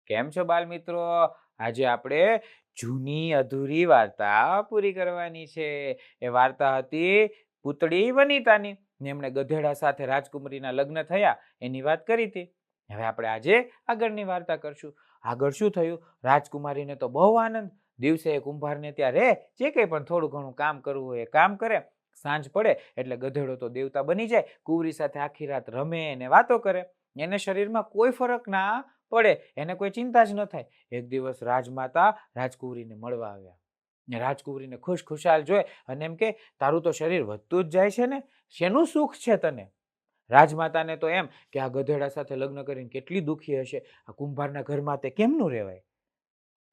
કેમ છો બાલ મિત્રો? આજે આપણે જૂની અધૂરી વાર્તા પૂરી કરવાની છે. એ વાર્તા હતી પૂતળી વનિતાની. એમણે ગધેડા સાથે રાજકુમારીના લગ્ન થયા એની વાત કરી હતી. હવે આપણે આજે આગળની વાર્તા કરશું. આગળ શું થયું? રાજકુમારીને તો બહુ આનંદ. દિવસે કુંભારને ત્યાં રહે, જે કંઈ પણ થોડું ઘણું કામ કરવું હોય એ કામ કરે. સાંજ પડે એટલે ગધેડો તો દેવતા બની જાય. કુંવરી સાથે આખી રાત રમે અને વાતો કરે. એને શરીરમાં કોઈ ફરક ના પડે, એને કોઈ ચિંતા જ ન થાય. એક દિવસ રાજમાતા રાજકુંવરીને મળવા આવ્યા. રાજકુંવરીને ખુશાલ જોઈ અને એમ કે, તારું તો શરીર વધતું જ જાય છે ને, શેનું સુખ છે તને? રાજમાતાને તો એમ કે આ ગધેડા સાથે લગ્ન કરીને કેટલી દુઃખી હશે, આ કુંભારના ઘરમાં તે કેમનું રહેવાય.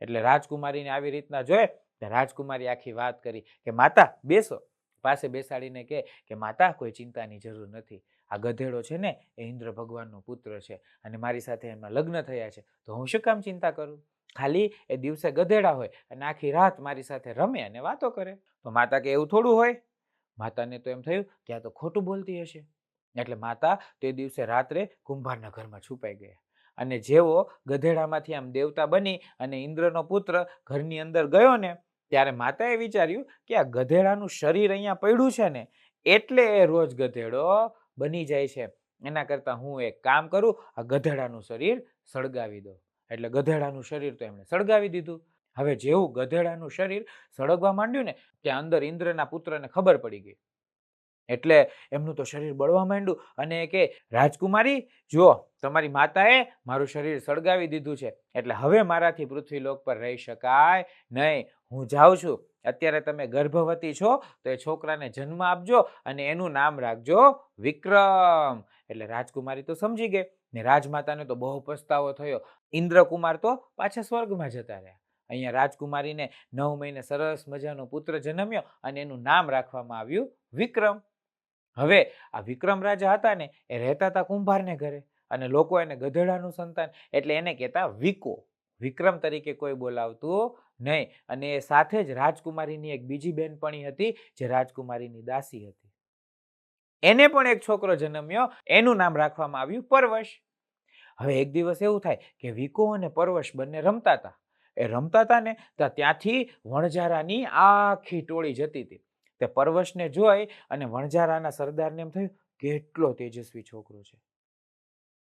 એટલે રાજકુમારીને આવી રીતના જોયે રાજકુમારી આખી વાત કરી કે માતા બેસો. પાસે બેસાડીને કે માતા, કોઈ ચિંતાની જરૂર નથી. આ ગધેડો છે ને એ ઇન્દ્ર ભગવાનનો પુત્ર છે અને મારી સાથે એમના લગ્ન થયા છે, તો હું શું કામ ચિંતા કરું? ખાલી એ દિવસે ગધેડા હોય અને આખી રાત મારી સાથે રમે અને વાતો કરે. તો માતા કે એવું થોડું હોય. માતાને તો એમ થયું કે આ તો ખોટું બોલતી હશે. એટલે માતા તે દિવસે રાત્રે કુંભારના ઘરમાં છુપાઈ ગયા. અને જેવો ગધેડામાંથી આમ દેવતા બની અને ઇન્દ્રનો પુત્ર ઘરની અંદર ગયો ને, ત્યારે માતાએ વિચાર્યું કે આ ગધેડાનું શરીર અહીંયા પડ્યું છે ને, એટલે એ રોજ ગધેડો બની જાય છે. એના કરતાં હું એક કામ કરું, આ ગધેડાનું શરીર સળગાવી દઉં. એટલે ગધેડાનું શરીર તો એમણે સળગાવી દીધું. હવે જેવું ગધેડાનું શરીર સળગવા માંડ્યું ને, ત્યાં અંદર ઇન્દ્રના પુત્રને ખબર પડી ગઈ. એટલે એમનું તો શરીર બળવા માંડ્યું અને કે, રાજકુમારી જુઓ, તમારી માતાએ મારું શરીર સળગાવી દીધું છે, એટલે હવે મારાથી પૃથ્વીલોક પર રહી શકાય નહીં. હું જાઉં છું. અત્યારે તમે ગર્ભવતી છો તો એ છોકરાને જન્મ આપજો અને એનું નામ રાખજો વિક્રમ. એટલે રાજકુમારી તો સમજી ગઈ ને રાજમાતાને તો બહુ પસ્તાવો થયો. ઇન્દ્રકુમાર તો પાછા સ્વર્ગમાં જતા રહ્યા. અહીંયા રાજકુમારીને 9 મહિને સરસ મજાનો પુત્ર જન્મ્યો અને એનું નામ રાખવામાં આવ્યું વિક્રમ. હવે આ વિક્રમ રાજા હતા ને, એ રહેતા હતા કુંભારને ઘરે અને લોકો એને ગધેડાનું સંતાન એટલે એને કહેતા વિકો. વિક્રમ તરીકે કોઈ બોલાવતું નહીં. અને એ સાથે જ રાજકુમારીની એક બીજી બેનપણી હતી જે રાજકુમારીની દાસી હતી. એને પણ એક છોકરો જન્મ્યો, એનું નામ રાખવામાં આવ્યું પરવશ. હવે એક દિવસ એવું થાય કે વિકો અને પરવશ બંને રમતા હતા. એ રમતા હતા ને ત્યાંથી વણઝારાની આખી ટોળી જતી હતી. તે પરવશને જોઈ અને વણઝારાના સરદારને એમ થયું, કેટલો તેજસ્વી છોકરો છે.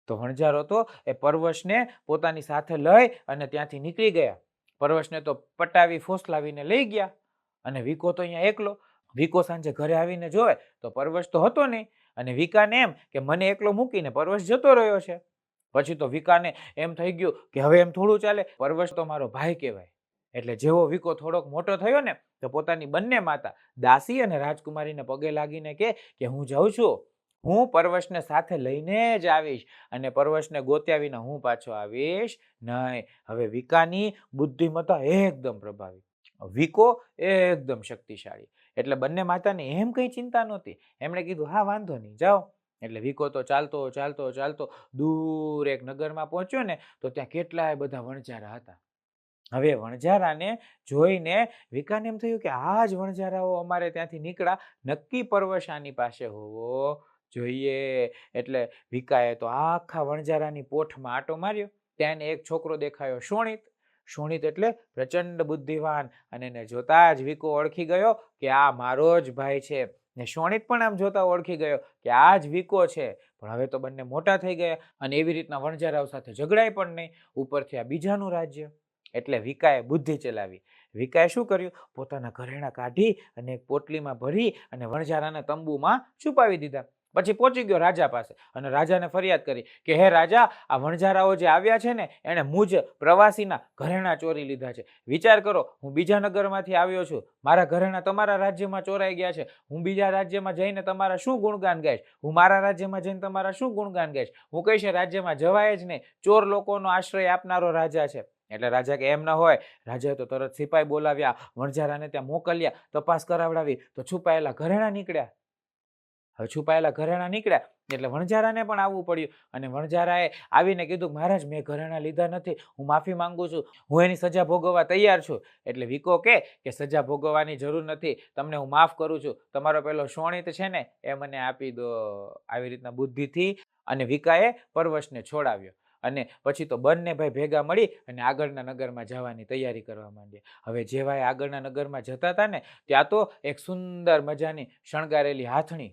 તો વણઝારો તો એ પરવશને પોતાની સાથે લઈ અને ત્યાંથી નીકળી ગયા. પરવશને તો પટાવી ફોસલાવીને લઈ ગયા અને વિકો તો અહીંયા એકલો. વિકો સાંજે ઘરે આવીને જોવે તો પરવશ તો હતો નહીં અને વિકાને એમ કે મને એકલો મૂકીને પરવશ જતો રહ્યો છે. પછી તો વિકાને એમ થઈ ગયું કે હવે એમ થોડું ચાલે, પરવશ તો મારો ભાઈ કહેવાય. એટલે જેવો વિકો થોડોક મોટો થયો ને, તો પોતાની બંને માતા દાસી અને રાજકુમારીને પગે લાગીને કે હું જાઉં છું, હું પરવશને સાથે લઈને જ આવીશ અને પરવશને ગોત્યા વિના હું પાછો આવીશ નહીં. હવે વિકાની બુદ્ધિમત્તા એકદમ પ્રભાવી, વિકો એકદમ શક્તિશાળી. એટલે બંને માતાને એમ કઈ ચિંતા નહોતી. એમણે કીધું હા વાંધો નહીં, જાઓ. એટલે વિકો તો ચાલતો ચાલતો ચાલતો દૂર એક નગરમાં પહોંચ્યો ને, તો ત્યાં કેટલાય બધા વણઝારા હતા. હવે વણઝારાને જોઈને વિકાને એમ થયું કે આ જ વણઝારાઓ અમારે ત્યાંથી નીકળ્યા, નક્કી પરવશ આની પાસે હોવો જોઈએ. એટલે વિકાએ તો આખા વણઝારાની પોઠમાં આંટો માર્યો. ત્યાં એક છોકરો દેખાયો, શોણિત. શોણિત એટલે પ્રચંડ બુદ્ધિવાન અને એને જોતા જ વિકો ઓળખી ગયો કે આ મારો જ ભાઈ છે. ને શોણિત પણ આમ જોતા ઓળખી ગયો કે આ જ વિકો છે. પણ હવે તો બંને મોટા થઈ ગયા અને એવી રીતના વણઝારાઓ સાથે ઝઘડાય પણ નહીં. ઉપરથી આ બીજાનું રાજ્ય. એટલે વિકાએ બુદ્ધિ ચલાવી. વિકાએ શું કર્યું? પોતાના ઘરેણાં કાઢી અને એક પોટલીમાં ભરી અને વણઝારાના તંબુમાં છુપાવી દીધા. પછી પહોંચી ગયો રાજા પાસે અને રાજાને ફરિયાદ કરી કે હે રાજા, આ વણઝારાઓ જે આવ્યા છે ને, એણે મુજ પ્રવાસીના ઘરેણાં ચોરી લીધા છે. વિચાર કરો, હું બીજા નગરમાંથી આવ્યો છું, મારા ઘરેણાં તમારા રાજ્યમાં ચોરાઈ ગયા છે. હું બીજા રાજ્યમાં જઈને તમારા શું ગુણગાન ગાઈશ? હું મારા રાજ્યમાં જઈને તમારા શું ગુણગાન ગાઈશ? હું કહીશ રાજ્યમાં જવાય જ નહીં, ચોર લોકોનો આશ્રય આપનારો રાજા છે. એટલે રાજા કે એમ ન હોય. રાજાએ તો તરત સિપાઈ બોલાવ્યા, વણઝારાને ત્યાં મોકલ્યા, તપાસ કરાવડાવી તો છુપાયેલા ઘરેણાં નીકળ્યા. હવે છુપાયેલા ઘરેણાં નીકળ્યા એટલે વણઝારાને પણ આવવું પડ્યું અને વણઝારાએ આવીને કીધું મહારાજ, મેં ઘરેણાં લીધા નથી, હું માફી માંગુ છું, હું એની સજા ભોગવવા તૈયાર છું. એટલે વિકો કે સજા ભોગવવાની જરૂર નથી, તમને હું માફ કરું છું, તમારો પેલો શોણિત છે ને એ મને આપી દો. આવી રીતના બુદ્ધિથી અને વિકાએ પરવશને છોડાવ્યો. અને પછી તો બંને ભાઈ ભેગા મળી અને આગળના નગરમાં જવાની તૈયારી કરવા માંડ્યા. હવે જેવા એ આગળના નગરમાં જતા હતા ને ત્યાં તો એક સુંદર મજાની શણગારેલી હાથણી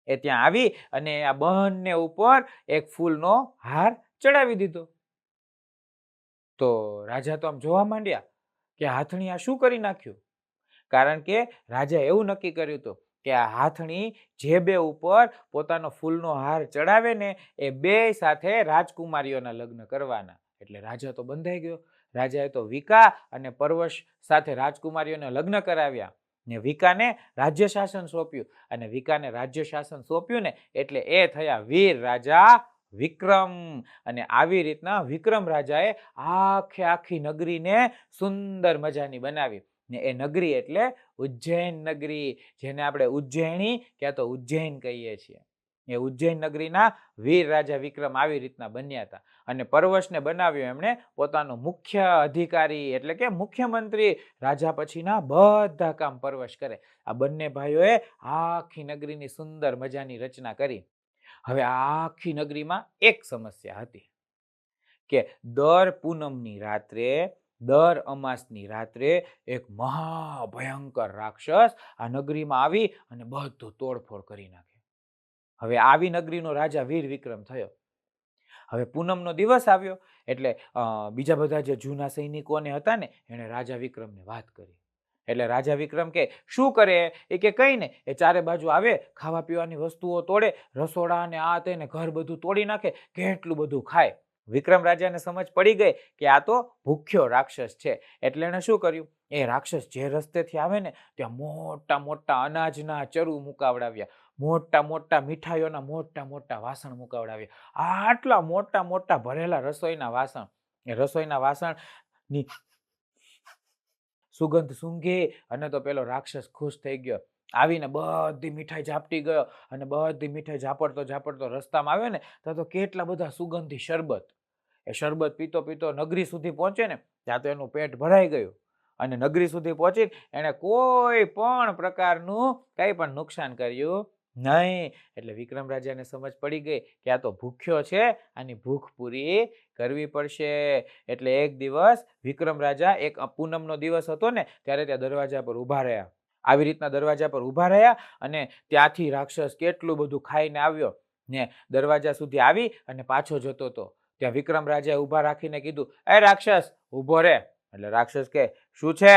એ ત્યાં આવી અને આ બંને ઉપર એક ફૂલનો હાર ચડાવી દીધો. તો રાજા તો આમ જોવા માંડ્યા કે હાથણી આ શું કરી નાખ્યું. કારણ કે રાજા એવું નક્કી કર્યું હતું કે આ હાથણી જે બે ઉપર પોતાનો ફૂલનો હાર ચડાવે ને એ બે સાથે રાજકુમારીઓના લગ્ન કરવાના. એટલે રાજા તો બંધાઈ ગયો. રાજાએ તો વિકા અને પરવશ સાથે રાજકુમારીઓને લગ્ન કરાવ્યા ને વિકાને રાજ્ય શાસન સોંપ્યું. અને વિકાને રાજ્ય શાસન સોંપ્યું ને એટલે એ થયા વીર રાજા વિક્રમ. અને આવી રીતના વિક્રમ રાજાએ આખી નગરીને સુંદર મજાની બનાવી. ને એ નગરી એટલે ઉજ્જૈન નગરી, જેને આપણે ઉજ્જૈની ક્યાં તો ઉજ્જૈન કહીએ છીએ. એ ઉજ્જૈન નગરીના વીર રાજા વિક્રમ આવી રીતના બન્યા હતા. અને પરવશને બનાવ્યો એમણે પોતાનો મુખ્ય અધિકારી એટલે કે મુખ્યમંત્રી. રાજા પછીના બધા કામ પરવશ કરે. આ બંને ભાઈઓએ આખી નગરીની સુંદર મજાની રચના કરી. હવે આખી નગરીમાં એક સમસ્યા હતી કે દર પૂનમની રાત્રે દર અમાસની રાત્રે એક મહાભયંકર રાક્ષસ આ નગરીમાં આવી અને બધું તોડફોડ કરી નાખે. હવે આવી નગરીનો રાજા વીર વિક્રમ થયો. હવે પૂનમનો દિવસ આવ્યો એટલે બીજા બધા જે જૂના સૈનિકોને હતા ને એને રાજા વિક્રમને વાત કરી. એટલે રાજા વિક્રમ કે શું કરે? એ કે કઈ ને એ ચારે બાજુ આવે, ખાવા પીવાની વસ્તુઓ તોડે, રસોડા ને આ તેને ઘર બધું તોડી નાખે, કેટલું બધું ખાય. વિક્રમ રાજાને સમજ પડી ગઈ કે આ તો ભૂખ્યો રાક્ષસ છે. એટલે એને શું કર્યું? એ રાક્ષસ જે રસ્તેથી આવે ને ત્યાં મોટા મોટા અનાજના ચરુ મુકાવડાવ્યા, મોટા મોટા મીઠાઈઓના મોટા મોટા વાસણ મુકાવડાવ્યા. આટલા મોટા મોટા ભરેલા રસોઈના વાસણ. એ રસોઈના વાસણની સુગંધ સૂંઘી અને તો પેલો રાક્ષસ ખુશ થઈ ગયો. આવીને બધી મીઠાઈ ઝાપટી ગયો અને બધી મીઠાઈ ઝાપડતો રસ્તામાં આવ્યો ને તો કેટલા બધા સુગંધી શરબત. એ શરબત પીતો પીતો નગરી સુધી પહોંચે ને ત્યાં તો એનું પેટ ભરાઈ ગયું. અને નગરી સુધી પહોંચીને એને કોઈ પણ પ્રકારનું કંઈ પણ નુકસાન કર્યું નહીં. એટલે વિક્રમ રાજાને સમજ પડી ગઈ કે આ તો ભૂખ્યો છે, આની ભૂખ પૂરી કરવી પડશે. એટલે એક દિવસ વિક્રમ રાજા, એક પૂનમનો દિવસ હતો ને ત્યારે ત્યાં દરવાજા પર ઊભા રહ્યા. આવી રીતના દરવાજા પર ઊભા રહ્યા અને ત્યાંથી રાક્ષસ કેટલું બધું ખાઈને આવ્યો ને દરવાજા સુધી આવી અને પાછો જતો હતો. ત્યાં વિક્રમ રાજાએ ઊભા રાખીને કીધું, એ રાક્ષસ ઊભો રે. એટલે રાક્ષસ કે શું છે?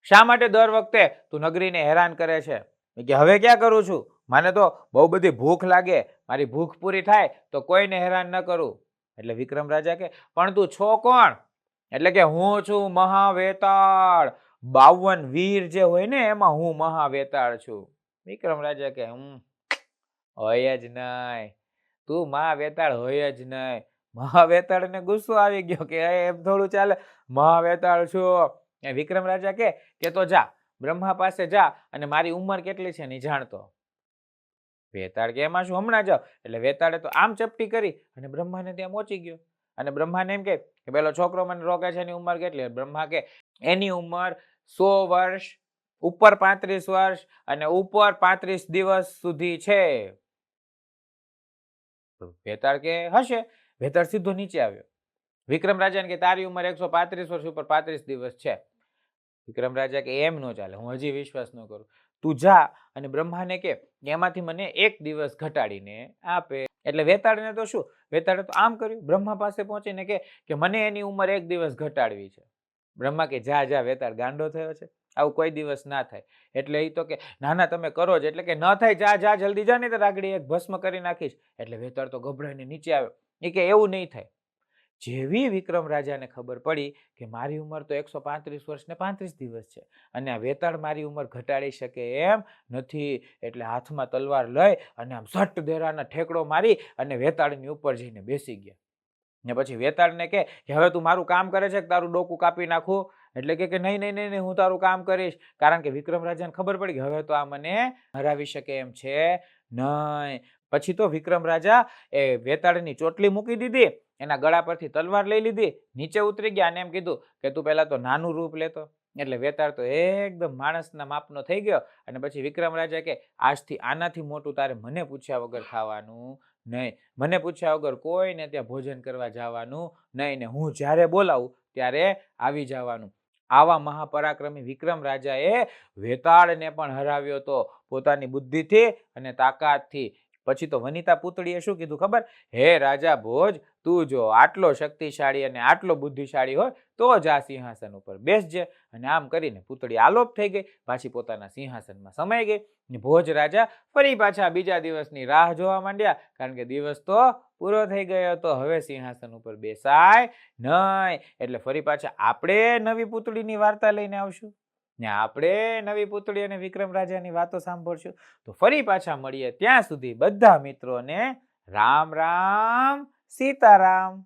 શા માટે દર વખતે તું નગરીને હેરાન કરે છે? કે હવે ક્યાં કરું છું? મને તો બહુ બધી ભૂખ લાગે, મારી ભૂખ પૂરી થાય તો કોઈને હેરાન ન કરું. એટલે વિક્રમ રાજા કે પણ તું છો કોણ? એટલે કે હું છું મહાવેતાળ. 52 વીર જે હોય ને એમાં હું મહાવેતાળ છું. વિક્રમ રાજા કે હોય જ નહીં, તું મહાવેતાળ હોય જ નહીં. મહાવેતાળ ને ગુસ્સો આવી ગયો કે એમ થોડું ચાલે, મહાવેતાળ છું. વિક્રમ રાજા કે તો જા બ્રહ્મા પાસે જા અને મારી ઉંમર કેટલી છે ને જાણતો. વેતાળ કે એમાં શું, હમણાં જાઓ. એટલે વેતાળે તો આમ ચપટી કરી અને બ્રહ્માને ત્યાં પહોંચી ગયો. અને બ્રહ્માને એમ કે પેલો છોકરો મને રોકે છે, એની ઉંમર કેટલી? બ્રહ્મા કે એની ઉંમર 100 વર્ષ, ઉપર 35 વર્ષ અને ઉપર 35 દિવસ સુધી છે. વેતાળ કે હશે. વેતાળ સીધો નીચે આવ્યો. વિક્રમ રાજાને કે તારી ઉંમર 135 વર્ષ ઉપર 35 દિવસ છે. વિક્રમ રાજા કે એમ ન ચાલે, હું હજી વિશ્વાસ ન કરું. તું જા અને બ્રહ્માને કે એમાંથી મને 1 દિવસ ઘટાડીને આપે. એટલે વેતાળને તો શું, વેતાળે તો આમ કર્યું. બ્રહ્મા પાસે પહોંચીને કે મને એની ઉંમર 1 દિવસ ઘટાડવી છે. બ્રહ્મા કે જા જા વેતાળ ગાંડો થયો છે, આવું કોઈ દિવસ ના થાય. એટલે એ તો કે ના ના તમે કરો જ. એટલે કે ન થાય, જા જા જલ્દી જા, નહીં તો રાગડી એક ભસ્મ કરી નાખીશ. એટલે વેતાળ તો ગભરાઈને નીચે આવ્યો. એ કે એવું નહીં થાય. જેવી વિક્રમ રાજાને ખબર પડી કે મારી ઉંમર તો 135 વર્ષ ને 35 દિવસ છે અને આ વેતાળ મારી ઉંમર ઘટાડી શકે એમ નથી. એટલે હાથમાં તલવાર લઈ અને આમ સટ દેરાના ઠેકડો મારી અને વેતાળની ઉપર જઈને બેસી ગયા. ને પછી વેતાળને કે હવે તું મારું કામ કરે છે કે તારું ડોકું કાપી નાખું? એટલે કે નહીં નહીં નહીં, હું તારું કામ કરીશ. કારણ કે વિક્રમ રાજાને ખબર પડી કે હવે તો આ મને હરાવી શકે એમ છે નહીં. પછી તો વિક્રમ રાજા એ વેતાળની ચોટલી મૂકી દીધી, એના ગળા પરથી તલવાર લઈ લીધી, નીચે ઉતરી ગયા અને એમ કીધું કે તું પહેલા તો નાનું રૂપ લેતો. એટલે વેતાળ તો એકદમ માણસના માપનો થઈ ગયો. અને પછી વિક્રમ રાજા કે આજથી આનાથી મોટું તારે મને પૂછ્યા વગર ખાવાનું નહીં. મને પૂછ્યા વગર કોઈને ત્યાં ભોજન કરવા જવાનું નહીં, ને હું જ્યારે બોલાવું ત્યારે આવી જવાનું. આવા મહાપરાક્રમી વિક્રમ રાજાએ વેતાળને પણ હરાવ્યો હતો પોતાની બુદ્ધિથી અને તાકાતથી. પછી તો વનિતા પુતળીએ શું કીધું ખબર? હે રાજા ભોજ, તું જો આટલો શક્તિશાળી અને આટલો બુદ્ધિશાળી હોય તો જ આ સિંહાસન ઉપર બેસજે. અને આમ કરીને પુતળી આલોપ થઈ ગઈ, પાછી પોતાના સિંહાસનમાં સમાઈ ગઈ. ભોજ રાજા ફરી પાછા બીજા દિવસની રાહ જોવા માંડ્યા, કારણ કે દિવસ તો પૂરો થઈ ગયો હતો. હવે સિંહાસન ઉપર બેસાય નહીં. એટલે ફરી પાછા આપણે નવી પુતળીની વાર્તા લઈને આવશું ને આપણે નવી પુતળી અને વિક્રમ રાજાની વાતો સાંભળશું. તો ફરી પાછા મળીએ. ત્યાં સુધી બધા મિત્રોને રામ રામ, સીતારામ.